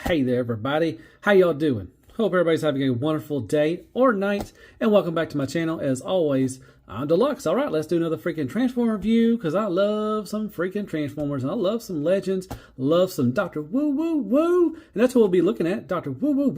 Hey there, everybody. How y'all doing? Hope everybody's having a wonderful day or night, and welcome back to my channel. As always, I'm Deluxe. All right, let's do another freaking Transformer review, because I love some freaking Transformers, and I love some Legends, love some Dr. Woo Woo Woo, and that's what we'll be looking at, Dr. Woo Woo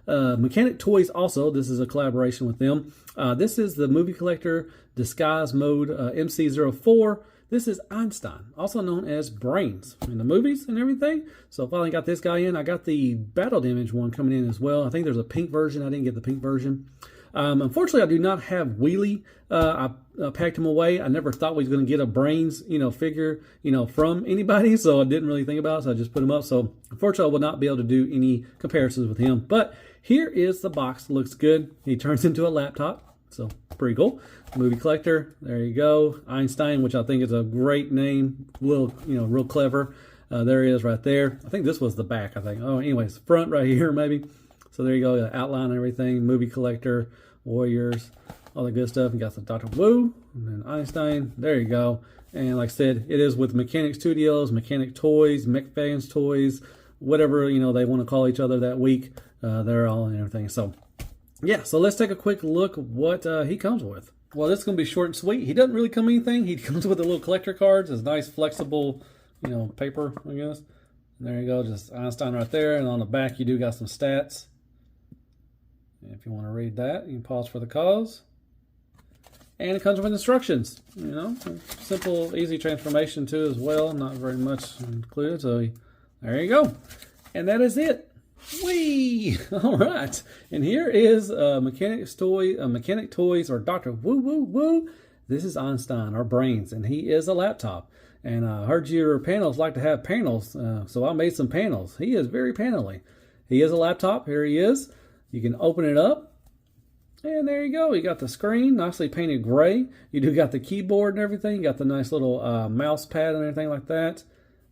Woo. Mechanic Toys also, this is a collaboration with them. This is the Movie Collector Disguise Mode MC-04. This is Einstein, also known as Brains in the movies and everything. So finally got this guy in. I got the Battle Damage one coming in as well. I think there's a pink version. I didn't get the pink version. Unfortunately, I do not have Wheelie. I packed him away. I never thought we was going to get a Brains, figure, from anybody. So I didn't really think about it. So I just put him up. So unfortunately, I will not be able to do any comparisons with him. But here is the box. Looks good. He turns into a laptop. So pretty cool. Movie Collector. There you go. Einstein, which I think is a great name. Real clever. There he is right there. I think this was the back, I think. Oh, anyways, front right here maybe. So there you go. Outline and everything. Movie Collector, Warriors, all the good stuff. You got some Dr. Woo and then Einstein. There you go. And like I said, it is with Mechanic Studios, Mechanic Toys, MechFans Toys, whatever they want to call each other that week. They're all and everything. So yeah, so let's take a quick look at what he comes with. Well, this is going to be short and sweet. He doesn't really come with anything. He comes with the little collector cards. It's nice, flexible, paper, I guess. And there you go, just Einstein right there. And on the back, you do got some stats. And if you want to read that, you can pause for the cause. And it comes with instructions. Simple, easy transformation too as well. Not very much included. So there you go. And that is it. Whee! All right, and here is Mechanic Toys or Dr. Woo Woo Woo. This is Einstein, our Brains, and he is a laptop. And I heard your panels like to have panels, so I made some panels. He is very panely. He is a laptop. Here he is. You can open it up, and there you go. You got the screen, nicely painted gray. You do got the keyboard and everything. You got the nice little mouse pad and everything like that.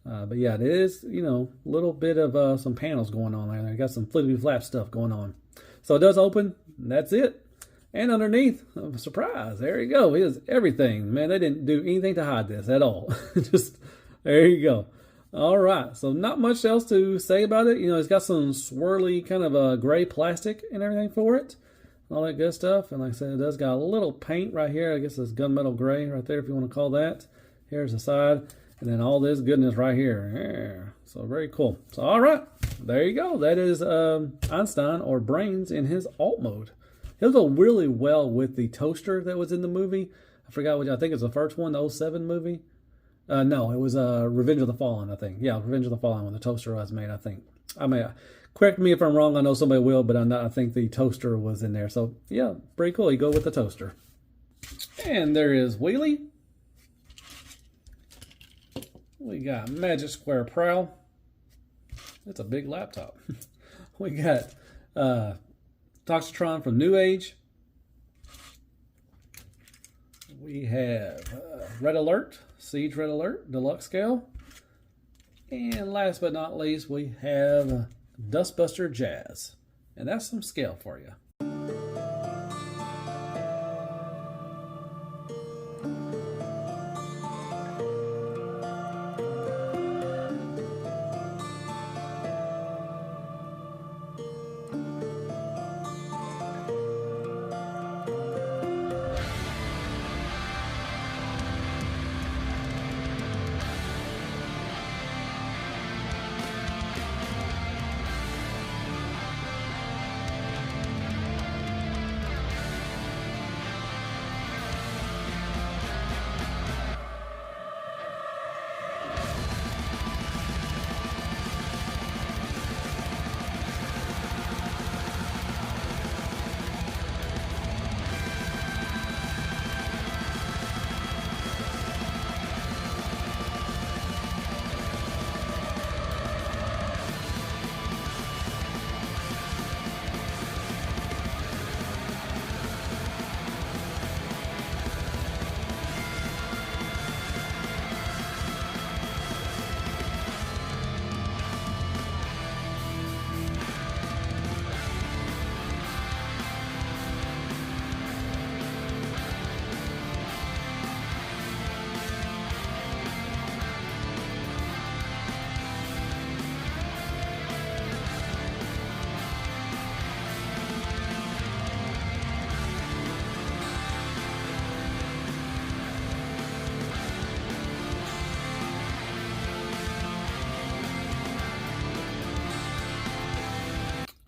But yeah, it is, a little bit of some panels going on there. You got some flippy flap stuff going on. So it does open. That's it. And underneath, surprise, there you go. It is everything. Man, they didn't do anything to hide this at all. Just, there you go. All right. So not much else to say about it. It's got some swirly kind of gray plastic and everything for it. All that good stuff. And like I said, it does got a little paint right here. I guess it's gunmetal gray right there if you want to call that. Here's the side. And then all this goodness right here. Yeah. So very cool. So all right, there you go. That is Einstein or Brains in his alt mode. He'll go really well with the toaster that was in the movie. I forgot which. I think it's the first one, the 07 movie. No, it was Revenge of the Fallen, I think. Yeah, Revenge of the Fallen when the toaster was made, I think. I mean, correct me if I'm wrong. I know somebody will, but I think the toaster was in there. So yeah, pretty cool. You go with the toaster. And there is Wheelie. We got Magic Square Prowl. It's a big laptop. We got Toxitron from New Age. We have Red Alert, Siege Red Alert, Deluxe Scale. And last but not least, we have Dustbuster Jazz. And that's some scale for you.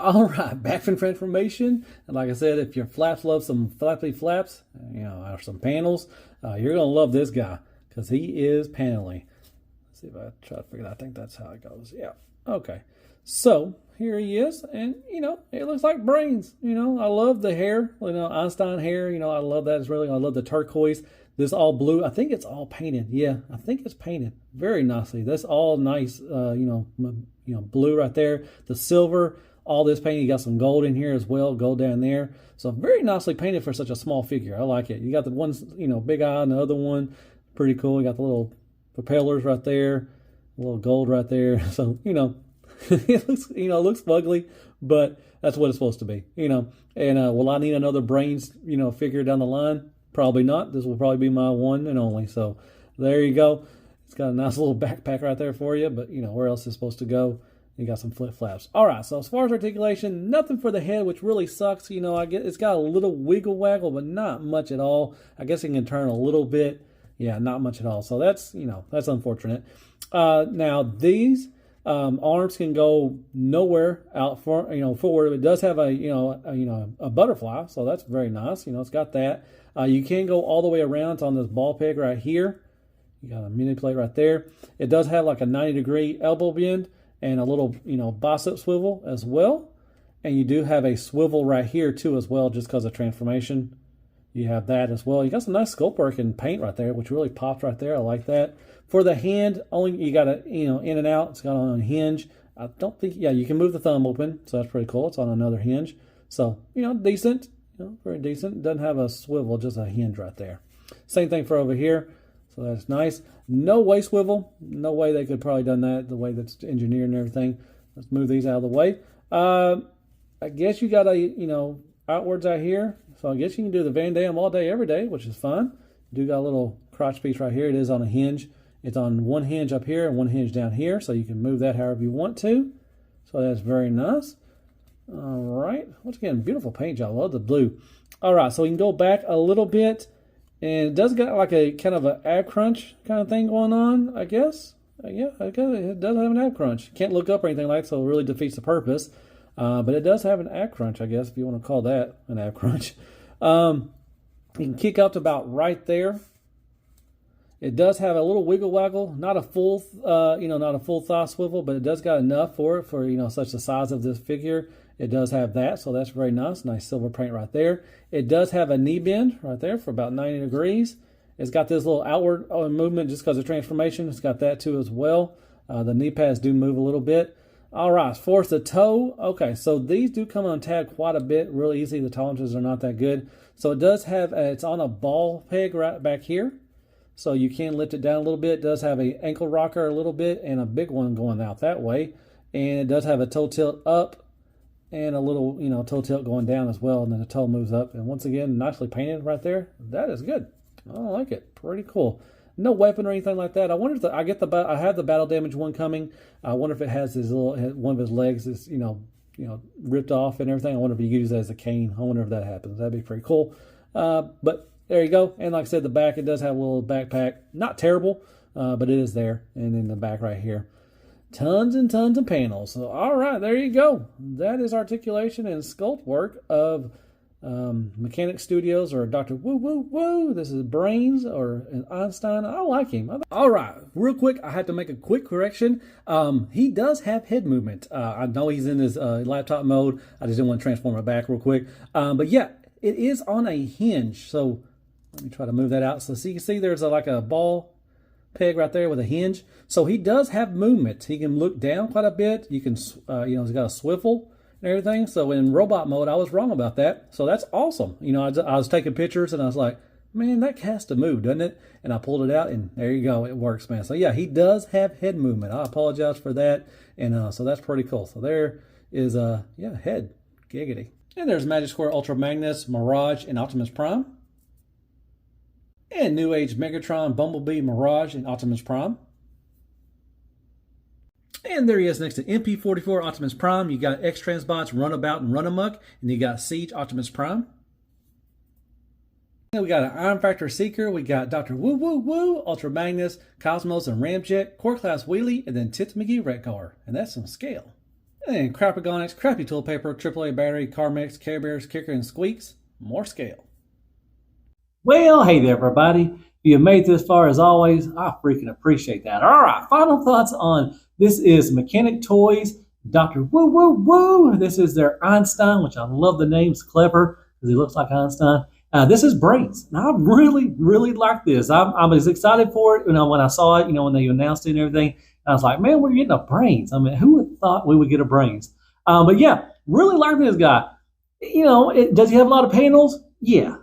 All right, back from transformation. And like I said, if your flaps love some flappy flaps, or some panels, you're going to love this guy because he is panelly. Let's see if I try to figure it out. I think that's how it goes. Yeah. Okay. So here he is. And, it looks like Brains. I love the hair, Einstein hair. I love that. I love the turquoise. This all blue. I think it's all painted. Yeah, I think it's painted very nicely. That's all nice, blue right there. The silver, all this painting. You got some gold in here as well, gold down there. So very nicely painted for such a small figure. I like it. You got the one, big eye, and the other one, pretty cool. You got the little propellers right there, a little gold right there. So, it looks fugly, but that's what it's supposed to be, And will I need another Brains, figure down the line? Probably not. This will probably be my one and only. So there you go. It's got a nice little backpack right there for you, but where else is it supposed to go? You got some flip flaps. All right, so as far as articulation, nothing for the head, which really sucks. I get it's got a little wiggle waggle, but not much at all. I guess it can turn a little bit. Yeah, not much at all. So that's that's unfortunate. Now these arms can go nowhere out forward. It does have a butterfly, so that's very nice. It's got that. You can go all the way around. It's on this ball peg right here. You got a mini plate right there. It does have like a 90-degree elbow bend and a little, bicep swivel as well. And you do have a swivel right here too as well, just because of transformation. You have that as well. You got some nice sculpt work and paint right there, which really pops right there. I like that. For the hand, only you got it, in and out. It's got on a hinge. I don't think, you can move the thumb open, so that's pretty cool. It's on another hinge. So, decent. Very decent. Doesn't have a swivel, just a hinge right there. Same thing for over here. So that's nice. No way swivel. No way they could probably done that the way that's engineered and everything. Let's move these out of the way. I guess you got a, outwards out here. So I guess you can do the Van Damme all day, every day, which is fun. You do got a little crotch piece right here. It is on a hinge. It's on one hinge up here and one hinge down here. So you can move that however you want to. So that's very nice. All right. Once again, beautiful paint job. I love the blue. All right. So we can go back a little bit. And it does got like a kind of an ab crunch kind of thing going on, I guess. Yeah, it does have an ab crunch. Can't look up or anything like that, so it really defeats the purpose. But it does have an ab crunch, I guess, if you want to call that an ab crunch. You can kick up to about right there. It does have a little wiggle waggle, not a full, not a full thigh swivel, but it does got enough for it for, such the size of this figure. It does have that, so that's very nice. Nice silver paint right there. It does have a knee bend right there for about 90 degrees. It's got this little outward movement just because of transformation. It's got that too as well. The knee pads do move a little bit. All right, as far as the toe, okay, so these do come untagged quite a bit, really easy. The tolerances are not that good. So it does have, it's on a ball peg right back here. So you can lift it down a little bit. It does have an ankle rocker a little bit and a big one going out that way. And it does have a toe tilt up and a little, toe tilt going down as well. And then the toe moves up. And once again, nicely painted right there. That is good. I like it. Pretty cool. No weapon or anything like that. I wonder if I have the battle damage one coming. I wonder if it has his little, one of his legs is, ripped off and everything. I wonder if you use that as a cane. I wonder if that happens. That'd be pretty cool. But there you go. And like I said, the back, it does have a little backpack. Not terrible, but it is there. And in the back right here. Tons and tons of panels. So, all right, there you go. That is articulation and sculpt work of Mechanic Studios or Dr. Woo Woo Woo. This is Brains or Einstein. I like him. All right, real quick, I had to make a quick correction. He does have head movement. I know he's in his laptop mode. I just didn't want to transform it back real quick. But yeah, it is on a hinge. So let me try to move that out. So you can see there's like a ball peg right there with a hinge. So he does have movement. He can look down quite a bit. You can, he's got a swivel and everything. So in robot mode, I was wrong about that. So that's awesome. I was taking pictures and I was like, man, that has to move, doesn't it? And I pulled it out and there you go. It works, man. So yeah, he does have head movement. I apologize for that. And so that's pretty cool. So there is head. Giggity. And there's Magic Square Ultra Magnus, Mirage, and Optimus Prime. And New Age Megatron, Bumblebee, Mirage, and Optimus Prime. And there he is next to MP-44 Optimus Prime. You got X-Transbots, Runabout, and Runamuck. And you got Siege Optimus Prime. And we got an Iron Factor Seeker. We got Dr. Woo Woo Woo, Ultra Magnus, Cosmos, and Ramjet, Core Class Wheelie, and then Tits McGee Red Car. And that's some scale. And Crapagonics, Crappy Tool Paper, AAA Battery, Car Mix, Care Bears, Kicker, and Squeaks. More scale. Well, hey there, everybody. If you made this far, as always, I freaking appreciate that. All right, final thoughts on this is Mechanic Toys, Dr. Woo Woo Woo. This is their Einstein, which I love the name's clever because he looks like Einstein. This is Brains. Now, I really like this. I was excited for it, when I saw it, when they announced it and everything. I was like, man, we're getting a Brains. I mean, who would thought we would get a Brains? But yeah, really like this guy. Does he have a lot of panels? Yeah.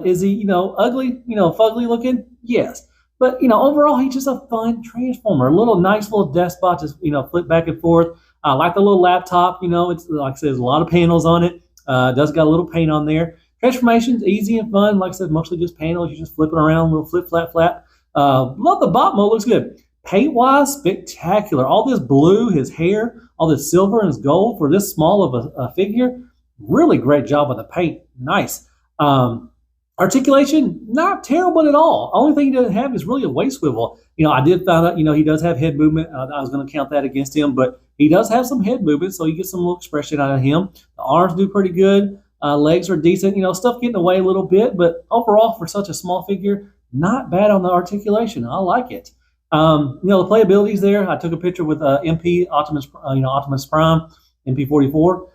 Is he, ugly, fugly looking? Yes. But, overall, he's just a fun transformer. A nice little deskbot, just, flip back and forth. I like the little laptop, it's like I said, there's a lot of panels on it. Does got a little paint on there. Transformation's easy and fun. Like I said, mostly just panels. You just flip it around, little flip, flap. Love the bot mode, looks good. Paint-wise, spectacular. All this blue, his hair, all this silver and his gold for this small of a figure. Really great job with the paint. Nice. Articulation, not terrible at all. Only thing he doesn't have is really a waist swivel. I did find out, he does have head movement. I was going to count that against him, but he does have some head movement, so you get some little expression out of him. The arms do pretty good. Legs are decent. Stuff getting away a little bit, but overall, for such a small figure, not bad on the articulation. I like it. The playability's there. I took a picture with MP Optimus, Optimus Prime, MP-04.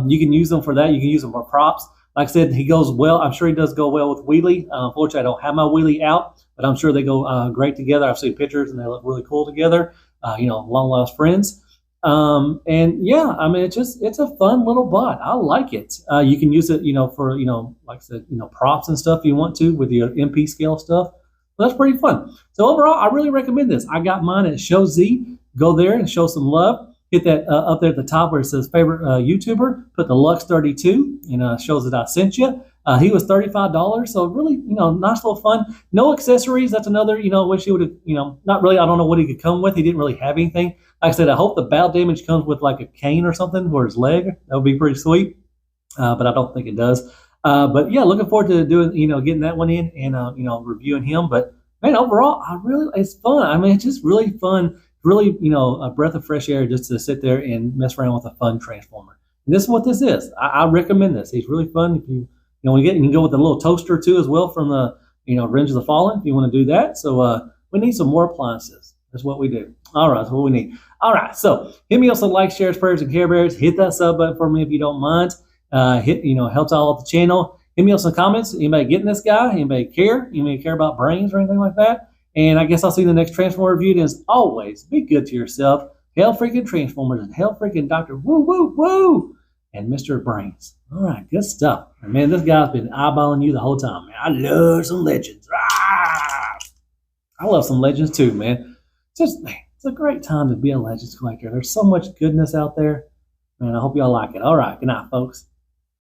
You can use them for that. You can use them for props. Like I said, he goes well. I'm sure he does go well with wheelie. Unfortunately, I don't have my wheelie out, but I'm sure they go great together. I've seen pictures and they look really cool together. Long lost friends. And yeah, I mean, it's a fun little bot. I like it. You can use it, for, like I said, props and stuff if you want to with your MP scale stuff. So that's pretty fun. So overall, I really recommend this. I got mine at Show Z. Go there and show some love. Hit that up there at the top where it says favorite YouTuber. Put the Lux32 and shows that I sent you. He was $35, so really, nice little fun. No accessories. That's another, wish he would have, not really. I don't know what he could come with. He didn't really have anything. Like I said, I hope the battle damage comes with like a cane or something for his leg. That would be pretty sweet, but I don't think it does. But yeah, looking forward to doing, getting that one in and, reviewing him. But man, overall, it's fun. I mean, it's just really fun. Really, a breath of fresh air just to sit there and mess around with a fun transformer. And this is what this is. I recommend this. He's really fun. If you can go with a little toaster too as well from the, Revenge of the Fallen if you want to do that. So we need some more appliances. That's what we do. All right, that's what we need. All right, so hit me up some likes, shares, prayers, and Care Bears. Hit that sub button for me if you don't mind. Helps out the channel. Hit me up some comments. Anybody getting this guy? Anybody care? Anybody care about Brains or anything like that? And I guess I'll see you in the next Transformer review. And as always, be good to yourself. Hell freaking Transformers and hell freaking Dr. Woo Woo Woo and Mr. Brains. All right, good stuff. And man, this guy's been eyeballing you the whole time, man. I love some Legends. Ah! I love some Legends too, man. It's a great time to be a Legends collector. There's so much goodness out there. Man, I hope y'all like it. All right, good night, folks.